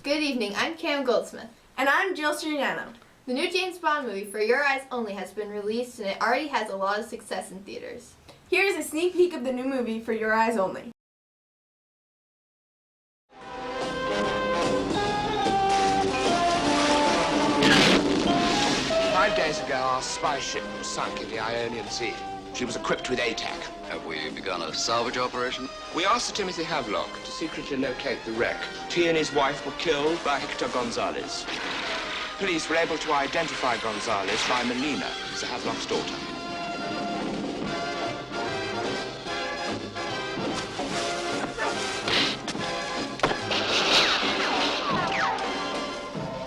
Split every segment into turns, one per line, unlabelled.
Good evening, I'm Cam Goldsmith.
And I'm Jill Siriano.
The new James Bond movie, For Your Eyes Only, has been released and it already has a lot of success in theaters.
Here's a sneak peek of the new movie, For Your Eyes Only.
Five days ago, our spy ship was sunk in the Ionian Sea. She was equipped with ATAC.
Have we begun a salvage operation?
We asked Sir Timothy Havelock to secretly locate the wreck. He and his wife were killed by Hector Gonzalez. Police were able to identify Gonzalez by Melina, Sir Havelock's daughter.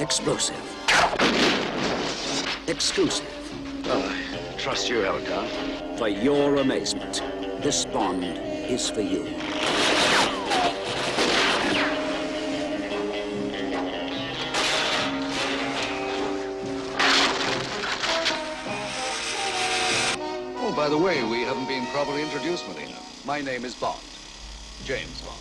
Explosive. Exclusive.
Well, I trust you, Elgar.
For your amazement, this Bond is for you.
Oh, by the way, we haven't been properly introduced, Melina. My name is Bond. James Bond.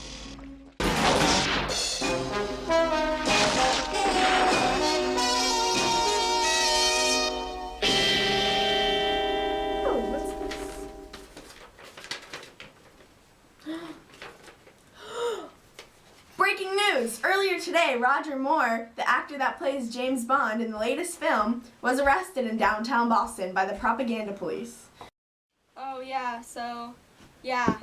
Breaking news! Earlier today, Roger Moore, the actor that plays James Bond in the latest film, was arrested in downtown Boston by the propaganda police.
Oh, yeah, yeah.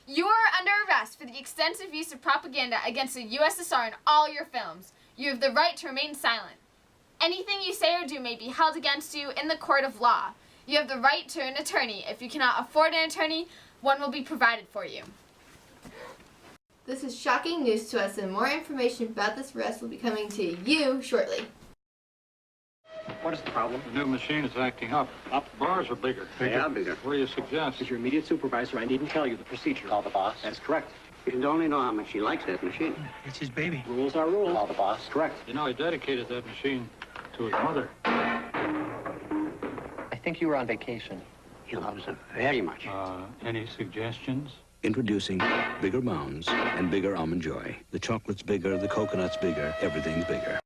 You are under arrest for the extensive use of propaganda against the USSR in all your films. You have the right to remain silent. Anything you say or do may be held against you in the court of law. You have the right to an attorney. If you cannot afford an attorney, one will be provided for you.
This is shocking news to us, and more information about this arrest will be coming to you shortly.
What is the problem?
The new machine is acting up. The bars are bigger.
Yeah, bigger.
What do you suggest?
As your immediate supervisor, I needn't tell you the procedure. Call the boss. That's correct. You should only know how much he likes that machine.
It's his baby.
Rules are rules. Call the boss. Correct.
You know, he dedicated that machine to his mother.
I think you were on vacation. He loves it very much.
Any suggestions?
Introducing bigger mounds and bigger almond joy. The chocolate's bigger, the coconut's bigger, everything's bigger.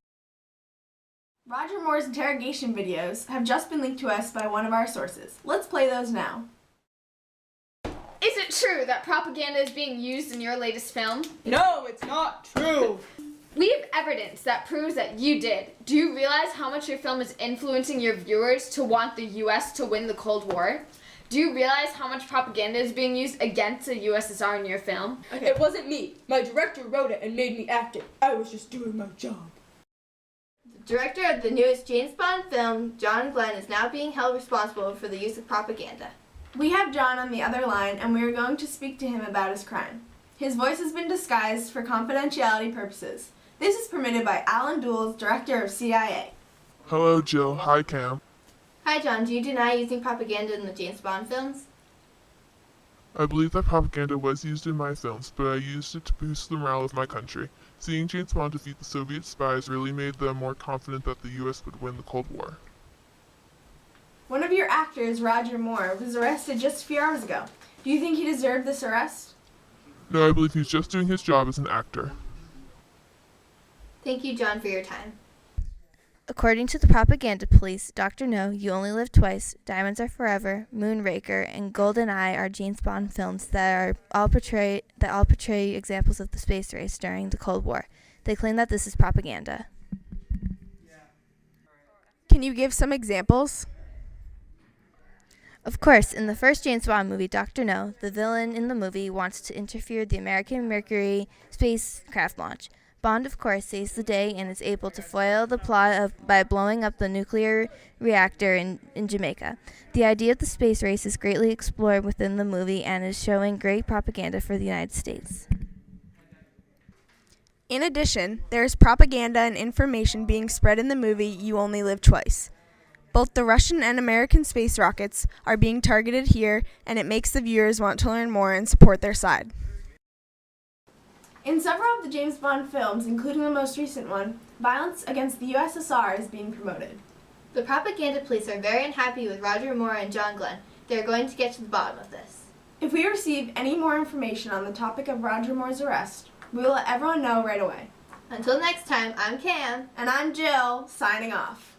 Roger Moore's interrogation videos have just been linked to us by one of our sources. Let's play those now.
Is it true that propaganda is being used in your latest film?
No, it's not true!
We have evidence that proves that you did. Do you realize how much your film is influencing your viewers to want the U.S. to win the Cold War? Do you realize how much propaganda is being used against the USSR in your film?
Okay.
It wasn't me. My director wrote it and made me act it. I was just doing my job.
The director of the newest James Bond film, John Glenn, is now being held responsible for the use of propaganda.
We have John on the other line, and we are going to speak to him about his crime. His voice has been disguised for confidentiality purposes. This is permitted by Alan Dulles, director of CIA.
Hello, Jill. Hi, Cam.
Hi, John. Do you deny using propaganda in the James Bond films?
I believe that propaganda was used in my films, but I used it to boost the morale of my country. Seeing James Bond defeat the Soviet spies really made them more confident that the U.S. would win the Cold War.
One of your actors, Roger Moore, was arrested just a few hours ago. Do you think he deserved this arrest?
No, I believe he's just doing his job as an actor.
Thank you, John, for your time.
According to the propaganda police, Dr. No, You Only Live Twice, Diamonds Are Forever, Moonraker, and Golden Eye are James Bond films that all portray examples of the space race during the Cold War. They claim that this is propaganda.
Can you give some examples?
Of course, in the first James Bond movie, Dr. No, the villain in the movie wants to interfere with the American Mercury spacecraft launch. Bond, of course, saves the day and is able to foil the plot by blowing up the nuclear reactor in Jamaica. The idea of the space race is greatly explored within the movie and is showing great propaganda for the United States.
In addition, there is propaganda and information being spread in the movie You Only Live Twice. Both the Russian and American space rockets are being targeted here, and it makes the viewers want to learn more and support their side. In several of the James Bond films, including the most recent one, violence against the USSR is being promoted.
The propaganda police are very unhappy with Roger Moore and John Glenn. They are going to get to the bottom of this.
If we receive any more information on the topic of Roger Moore's arrest, We will let everyone know right away.
Until next time, I'm Cam.
And I'm Jill, signing off.